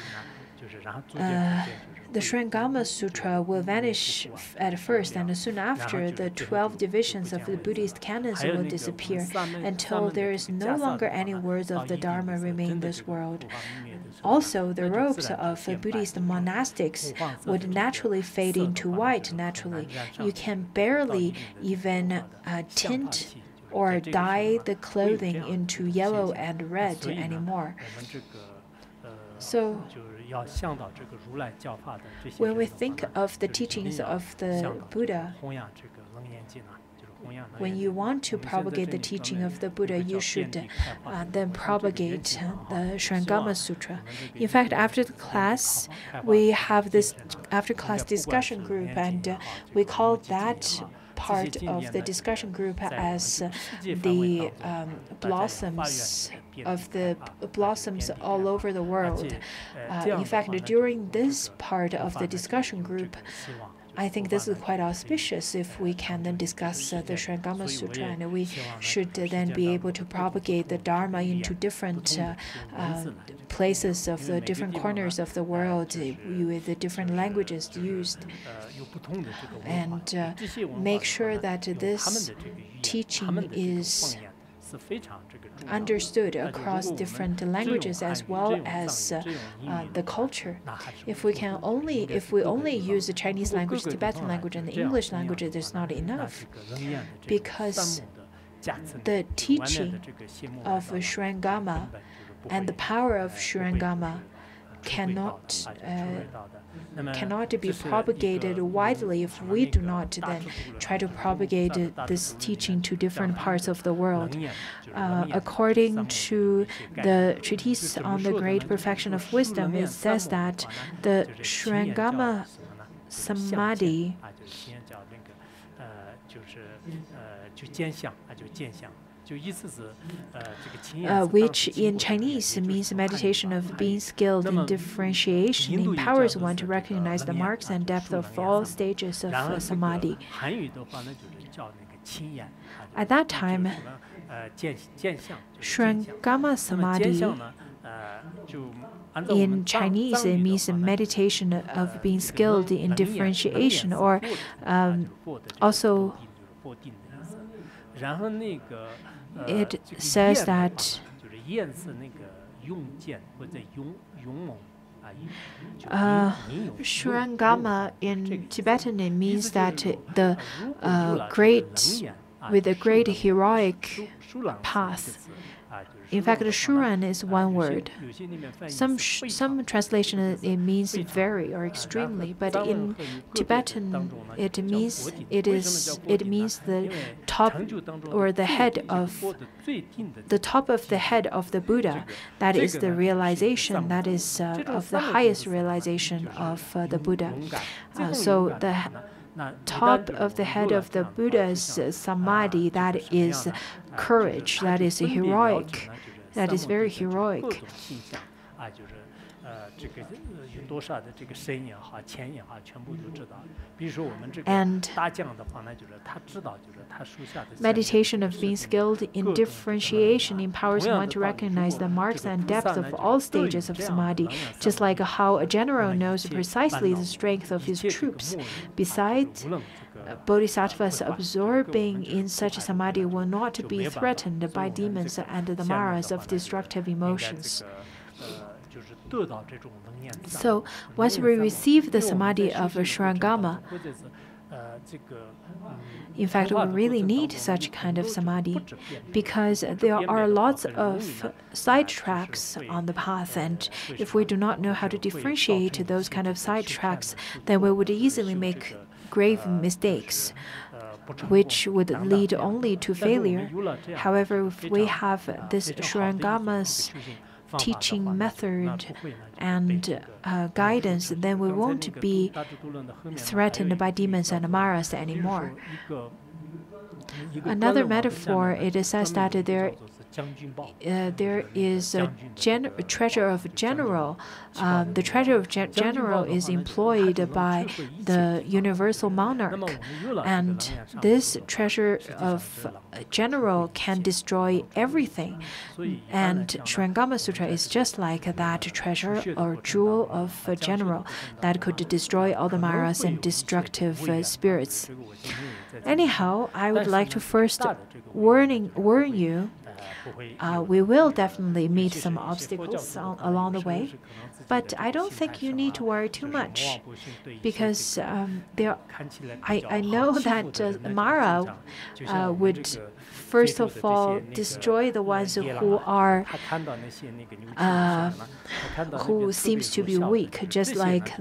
the Surangama Sutra will vanish at first, and soon after, the 12 divisions of the Buddhist canons will disappear until there is no longer any words of the Dharma remain in this world. Also, the robes of Buddhist monastics would naturally fade into white naturally. You can barely even tint or dye the clothing into yellow and red anymore. So, when we think of the teachings of the Buddha, when you want to propagate the teaching of the Buddha, you should then propagate the Surangama Sutra. In fact, after the class, we have this after-class discussion group, and we call that part of the discussion group as the blossoms all over the world. In fact, during this part of the discussion group, I think this is quite auspicious if we can then discuss the Surangama Sutra, and we should then be able to propagate the Dharma into different places of the different corners of the world with the different languages used, and make sure that this teaching is understood across different languages as well as the culture. If we only use the Chinese language, Tibetan language, and the English language, it is not enough, because the teaching of Surangama and the power of Surangama cannot be propagated widely if we do not then try to propagate this teaching to different parts of the world. According to the treatise on the great perfection of wisdom, it says that the Surangama Samadhi, which in Chinese means meditation of being skilled in differentiation, empowers one to recognize the marks and depth of all stages of samadhi. At that time, Surangama Samadhi, in Chinese, it means meditation of being skilled in differentiation, or also it says that Surangama in Tibetan, it means that with a great heroic path. In fact, Shuran is one word. Some translation it means very or extremely, but in Tibetan it means the top or the head of the top of the head of the Buddha. That is the realization. That is of the highest realization of the Buddha. So the top of the head of the Buddha's samadhi, that is courage, that is heroic, that is very heroic. And meditation of being skilled in differentiation empowers one to recognize the marks and depth of all stages of samadhi, just like how a general knows precisely the strength of his troops. Besides, bodhisattvas absorbing in such samadhi will not be threatened by demons and the maras of destructive emotions. So, once we receive the samadhi of Surangama, in fact, we really need such kind of samadhi, because there are lots of sidetracks on the path, and if we do not know how to differentiate those kind of sidetracks, then we would easily make grave mistakes, which would lead only to failure. However, if we have this Surangama's teaching method and guidance, then we won't be threatened by demons and maras anymore. Another metaphor, it says that there is a treasure of general. The treasure of general is employed by the universal monarch, and this treasure of general can destroy everything. And Surangama Sutra is just like that treasure or jewel of general that could destroy all the maras and destructive spirits. Anyhow, I would like to first warn you We will definitely meet some obstacles along the way, but I don't think you need to worry too much, because I know that Mara would first of all destroy the ones who seems to be weak, just like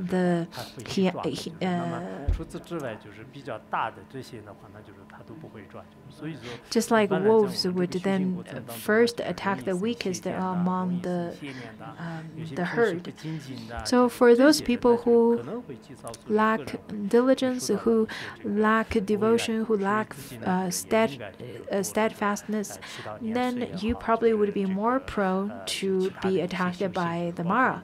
just like wolves would then first attack the weakest among the herd. So for those people who lack diligence, who lack devotion, who lack steadfastness, then you probably would be more prone to be attacked by the Mara.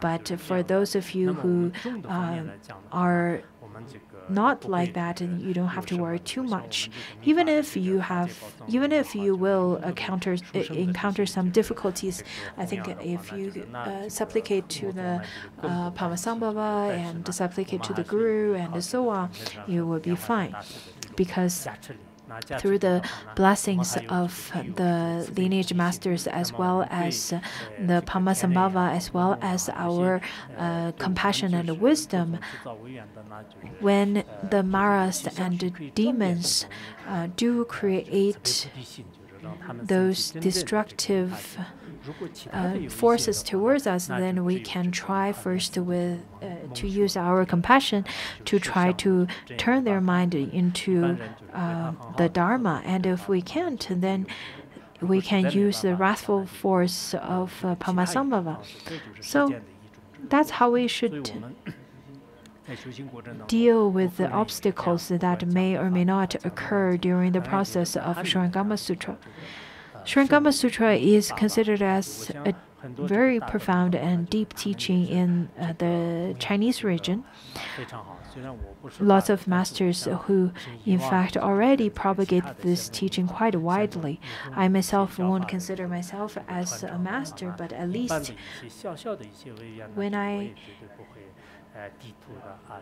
But for those of you who are not like that, and you don't have to worry too much. Even if you will encounter some difficulties, I think if you supplicate to the Padmasambhava and supplicate to the Guru and so on, you will be fine, because through the blessings of the lineage masters, as well as the Padmasambhava, as well as our compassion and wisdom, when the Maras and demons do create those destructive forces towards us, then we can try first to use our compassion to try to turn their mind into the Dharma. And if we can't, then we can use the wrathful force of Padmasambhava. So that's how we should deal with the obstacles that may or may not occur during the process of Surangama Sutra. Surangama Sutra is considered as a very profound and deep teaching in the Chinese region. Lots of masters who, in fact, already propagate this teaching quite widely. I myself won't consider myself as a master, but at least when I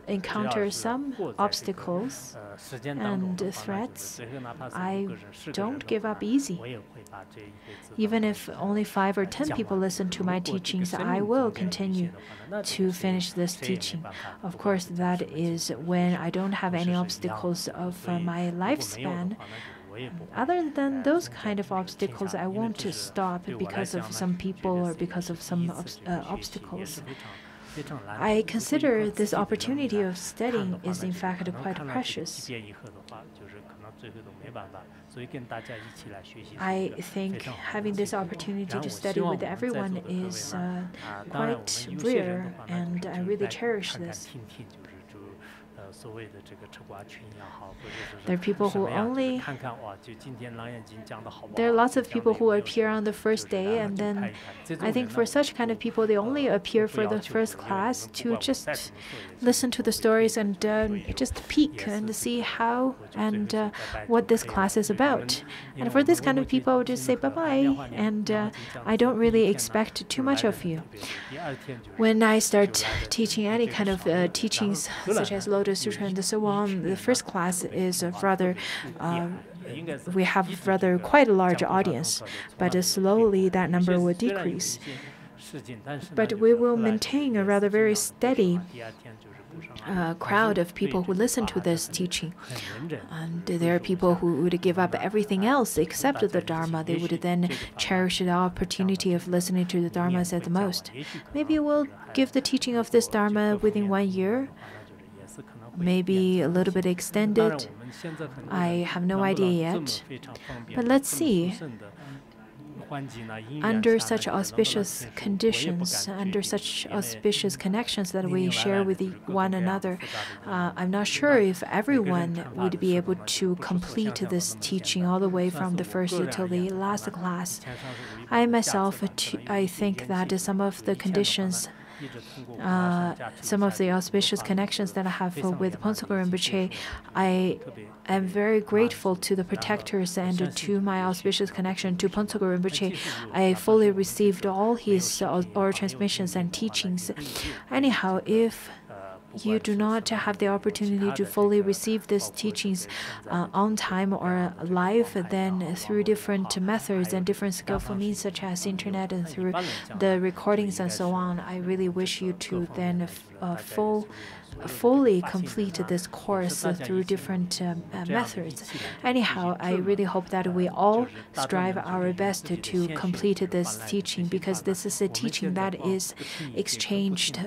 encounter some obstacles and threats, I don't give up easy. Even if only 5 or 10 people listen to my teachings, I will continue to finish this teaching. Of course, that is when I don't have any obstacles of my lifespan. Other than those kind of obstacles, I won't stop because of some people or because of some obstacles. I consider this opportunity of studying is in fact quite precious. I think having this opportunity to study with everyone is quite rare, and I really cherish this. There are people who there are lots of people who appear on the first day, and then I think for such kind of people, they only appear for the first class to just listen to the stories and just peek and see how and what this class is about. And for this kind of people, I would just say bye-bye, and I don't really expect too much of you. When I start teaching any kind of teachings, such as Lotus Sutra and so on, the first class is rather we have rather quite a large audience, but slowly that number will decrease. But we will maintain a rather very steady crowd of people who listen to this teaching. And there are people who would give up everything else except the Dharma. They would then cherish the opportunity of listening to the Dharmas at the most. Maybe we'll give the teaching of this Dharma within 1 year, maybe a little bit extended. I have no idea yet. But let's see. Under such auspicious conditions, under such auspicious connections that we share with one another, I'm not sure if everyone would be able to complete this teaching all the way from the first till the last class. I myself, I think that some of the conditions, some of the auspicious connections that I have with Phuntsogul Rinpoche, I am very grateful to the protectors and to my auspicious connection to Phuntsogul Rinpoche. I fully received all his oral transmissions and teachings. Anyhow, if you do not have the opportunity to fully receive these teachings on time or live, then through different methods and different skillful means such as internet and through the recordings and so on, I really wish you to then fully complete this course through different methods. Anyhow, I really hope that we all strive our best to complete this teaching, because this is a teaching that is exchanged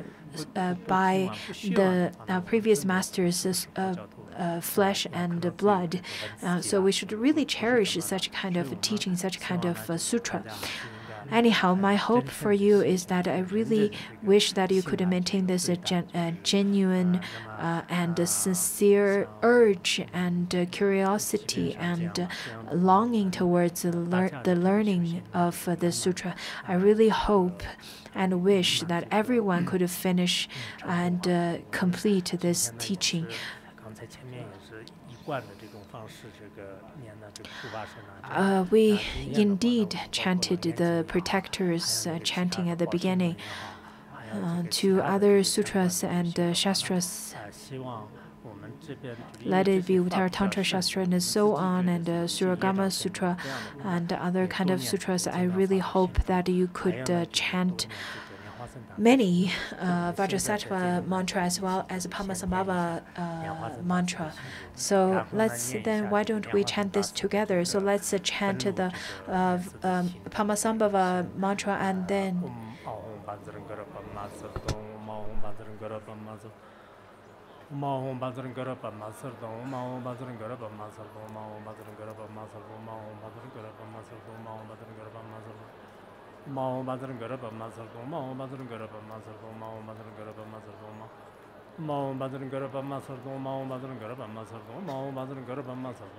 by the previous masters' flesh and blood. So we should really cherish such kind of teaching, such kind of sutra. Anyhow, my hope for you is that I really wish that you could maintain this genuine and sincere urge and curiosity and longing towards the learning of the sutra. I really hope and wish that everyone could finish and complete this teaching. We indeed chanted the protectors chanting at the beginning. To other sutras and shastras, let it be Uttara Tantra Shastra and so on, and Surangama Sutra and other kind of sutras. I really hope that you could chant many Vajrasattva mantra as well as Padmasambhava mantra. So why don't we chant this together? So let's chant the Padmasambhava mantra and then Mao Badran Garaba Masardo, Mao Badran Garaba Masardo, Mao Badran Garaba Masardo, Mao Badran Garaba Masardo, Mao Badran Garaba Masardo, Mao Badran Garaba Masardo, Mao Badran Garaba Mao Badran Garaba Masardo, Mao Badran Garaba Masardo, Mao Badran Garaba Masardo,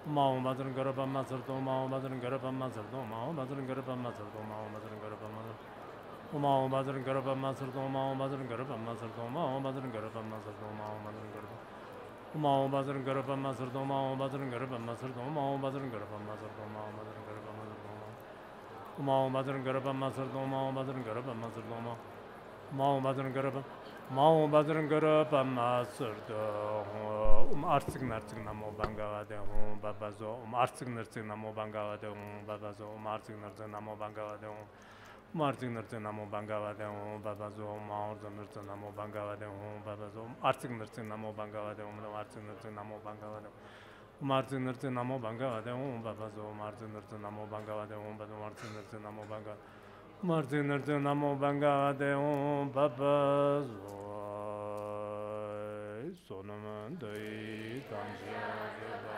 Mao Badran Garaba Masardo, Mao Badran Garaba Masardo, Mao Badran Garaba Masardo, Mao Badran Garaba Masardo, Mao Badran Garaba Mao Badran Garaba Masardo, Mao Badran Garaba Masardo, Mao Badran Garaba Masardo, Mao Badran Garaba Mao Badran Garaba Masardo, Mao Badran Garaba Masardo, Mao Badran Garaba Mao Badran Garaba Masardo, Artsig Nartsig Namo Bangavade, Babazo, Artsig Nartsig Namo Bangavade, Babazo, Artsig Nartsig Namo Bangavade, Artsig Nartsig Namo Bangavade, Babazo, Artsig Nartsig Namo Bangavade, Babazo, Artsig Nartsig Namo Bangavade, Artsig Nartsig Namo Bangavade, Martin Nurtin Namo Bangavade, Babazo, Martin Nurtin Namo Bangavade, Martin Nurtin Namo Banga, Martin Nurtin Namo Bangavade, Babazo, Sonaman Dai, Tanjia.